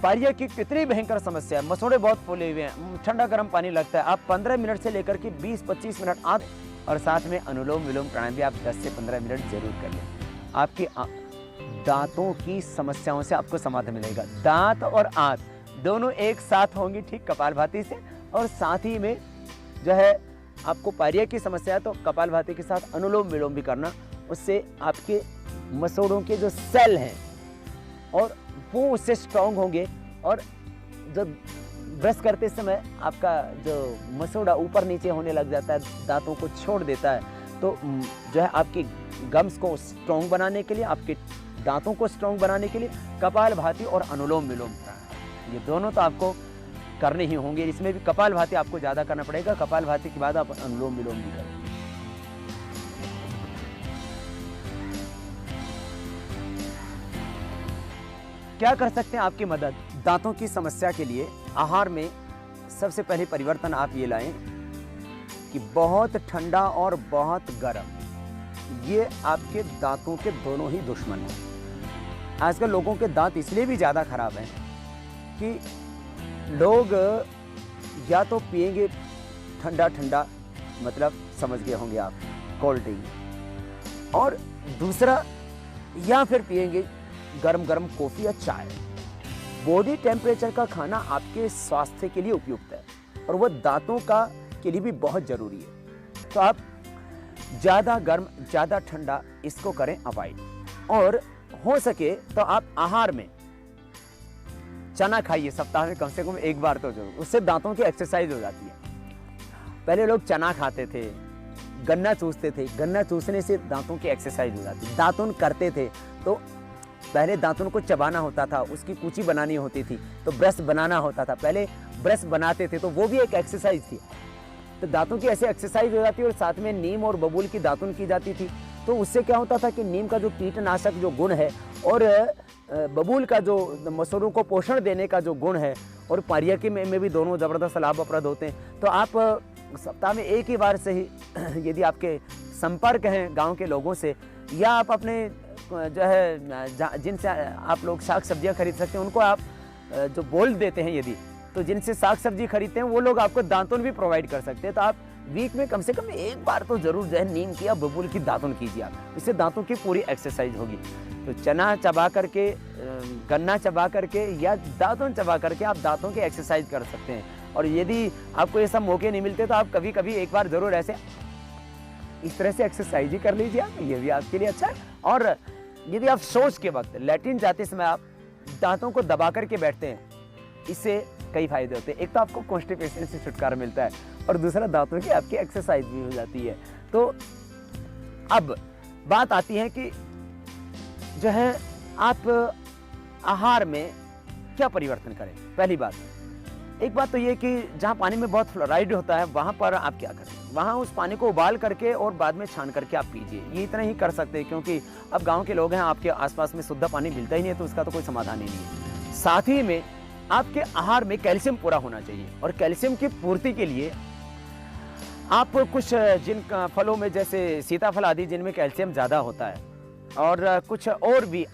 पारिया की कितनी भयंकर समस्या है, मसोड़े बहुत फूले हुए हैं, ठंडा गर्म पानी लगता है। आप 15 मिनट से लेकर के 20-25 मिनट आप, और साथ में अनुलोम विलोम प्राणायाम भी आप 10 से 15 मिनट जरूर कर लें। आपकी दांतों की समस्याओं से आपको समाधान मिलेगा। दांत और आंत दोनों एक साथ होंगी ठीक कपालभाति से, और साथ ही में जो है आपको पारिया की समस्या है तो कपालभाति के साथ अनुलोम विलोम भी करना, उससे आपके मसोड़ों के जो सेल हैं और वो उससे स्ट्रांग होंगे, और जब ब्रश करते समय आपका जो मसोड़ा ऊपर नीचे होने लग जाता है, दांतों को छोड़ देता है, तो जो है आपकी गम्स को स्ट्रांग बनाने के लिए, आपके दांतों को स्ट्रांग बनाने के लिए कपालभाति और अनुलोम विलोम ये दोनों तो आपको करने ही होंगे। इसमें भी कपालभाति आपको ज़्यादा करना पड़ेगा, कपालभाति के बाद आप अनुलोम विलोम भी करें। क्या कर सकते हैं आपकी मदद दांतों की समस्या के लिए? आहार में सबसे पहले परिवर्तन आप ये लाएं कि बहुत ठंडा और बहुत गर्म, ये आपके दांतों के दोनों ही दुश्मन हैं। आजकल लोगों के दांत इसलिए भी ज़्यादा खराब हैं कि लोग या तो पिएंगे ठंडा ठंडा, मतलब समझ गए होंगे आप, कोल्ड ड्रिंक, और दूसरा या फिर पिएंगे गरम गरम कॉफ़ी या चाय। बॉडी टेम्परेचर का खाना आपके स्वास्थ्य के लिए उपयुक्त है और वह दांतों का के लिए भी बहुत ज़रूरी है। तो आप ज़्यादा गर्म ज़्यादा ठंडा इसको करें अवॉइड, और हो सके तो आप आहार में चना खाइए, सप्ताह में कम से कम एक बार तो जरूर, उससे दांतों की एक्सरसाइज हो जाती है। पहले लोग चना खाते थे, गन्ना चूसते थे, गन्ना चूसने से दांतों की एक्सरसाइज हो जाती है। दातुन करते थे तो पहले दातुन को चबाना होता था, उसकी कूची बनानी होती थी, तो ब्रश बनाना होता था, पहले ब्रश बनाते थे तो वो भी एक एक्सरसाइज थी। तो दांतों की ऐसे एक्सरसाइज हो जाती है, और साथ में नीम और बबूल की दातुन की जाती थी। तो उससे क्या होता था कि नीम का जो कीटनाशक जो गुण है और बबूल का जो मसूरों को पोषण देने का जो गुण है, और पारिया के में भी दोनों ज़बरदस्त लाभप्रद होते हैं। तो आप सप्ताह में एक ही बार से ही यदि आपके संपर्क हैं गांव के लोगों से, या आप अपने जो है जिनसे आप लोग साग सब्जियां खरीद सकते हैं उनको आप जो बोल देते हैं, यदि तो जिनसे साग सब्जी खरीदते हैं वो लोग आपको दातुन भी प्रोवाइड कर सकते हैं। तो आप वीक में कम से कम एक बार तो जरूर जो है नीम की या बबूल की दातुन कीजिए आप, इससे दांतों की पूरी एक्सरसाइज होगी। तो चना चबा करके, गन्ना चबा करके या दातुन चबा करके आप दांतों की एक्सरसाइज कर सकते हैं। और यदि आपको ये सब मौके नहीं मिलते तो आप कभी कभी एक बार जरूर ऐसे इस तरह से एक्सरसाइज ही कर लीजिए आप, ये भी आपके लिए अच्छा है। और यदि आप शौच के वक्त लैट्रिन जाते समय आप दांतों को दबा करके बैठते हैं, इससे कई फायदे होते हैं। एक तो आपको कॉन्स्टिपेशन से छुटकारा मिलता है, और दूसरा दांतों की आपकी एक्सरसाइज भी हो जाती है। तो अब बात आती है कि जो है आप आहार में क्या परिवर्तन करें। पहली बात, एक बात तो ये कि जहाँ पानी में बहुत फ्लोराइड होता है वहाँ पर आप क्या करें, वहाँ उस पानी को उबाल करके और बाद में छान करके आप पीजिए। ये इतना ही कर सकते हैं, क्योंकि अब गांव के लोग हैं, आपके आसपास में शुद्ध पानी मिलता ही नहीं है, तो उसका तो कोई समाधान ही नहीं है। साथ ही में आपके आहार में कैल्शियम पूरा होना चाहिए, और कैल्शियम की पूर्ति के लिए आप कुछ जिन फलों में, जैसे सीताफल आदि जिनमें कैल्शियम ज़्यादा होता है, और कुछ और भी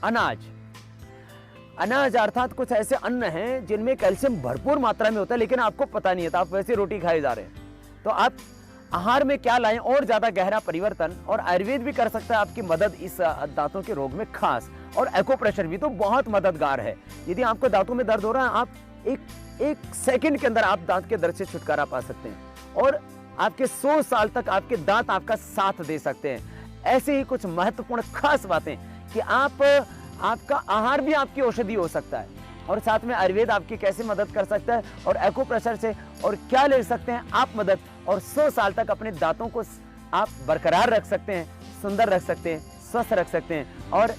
अनाज अर्थात कुछ ऐसे अन्न हैं जिनमें कैल्शियम भरपूर मात्रा में होता है, लेकिन आपको पता नहीं है, तो आप वैसे रोटी खाए जा रहे हैं। तो आप आहार में क्या लाएं और ज़्यादा गहरा परिवर्तन, और आयुर्वेद भी कर सकता है आपकी मदद इस दांतों के रोग में खास, और एक्यूप्रेशर भी तो बहुत मददगार है। यदि आपको दांतों में दर्द हो रहा है, आप एक सेकंड के अंदर आप दांत के दर्द से छुटकारा पा सकते हैं, और आपके 100 साल तक आपके दांत आपका साथ दे सकते हैं। ऐसे ही कुछ महत्वपूर्ण खास बातें कि आपका आहार भी आपकी औषधि हो सकता है, और साथ में आयुर्वेद आपकी कैसे मदद कर सकता है, और एक्यूप्रेशर से और क्या ले सकते हैं आप मदद, और 100 साल तक अपने दांतों को आप बरकरार रख सकते हैं, सुंदर रख सकते हैं, स्वस्थ रख सकते हैं। और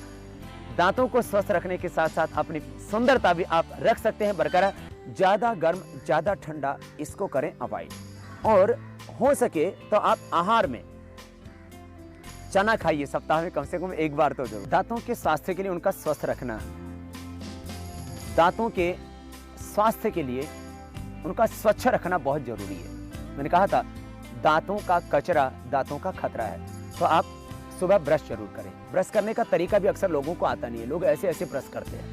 दांतों को स्वस्थ रखने के साथ साथ अपनी सुंदरता भी आप रख सकते हैं बरकरार। ज़्यादा गर्म ज़्यादा ठंडा इसको करें अवॉइड, और हो सके तो आप आहार में चना खाइए, सप्ताह में कम से कम एक बार तो जरूर। दांतों के स्वास्थ्य के लिए उनका स्वस्थ रखना, दांतों के स्वास्थ्य के लिए उनका स्वच्छ रखना बहुत जरूरी है। मैंने कहा था दांतों का कचरा दांतों का खतरा है। तो आप सुबह ब्रश जरूर करें। ब्रश करने का तरीका भी अक्सर लोगों को आता नहीं है, लोग ऐसे ऐसे ब्रश करते हैं,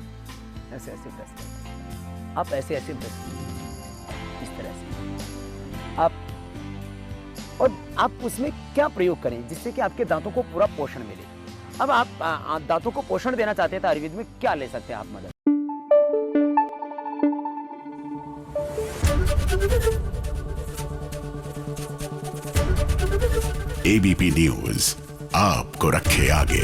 ऐसे ऐसे ब्रश करते हैं। आप ऐसे ऐसे ब्रश कीजिए, इस तरह से और आप उसमें क्या प्रयोग करें जिससे कि आपके दांतों को पूरा पोषण मिले। अब आप दांतों को पोषण देना चाहते हैं तो आयुर्वेद में क्या ले सकते हैं आप मदद? एबीपी न्यूज आपको रखे आगे।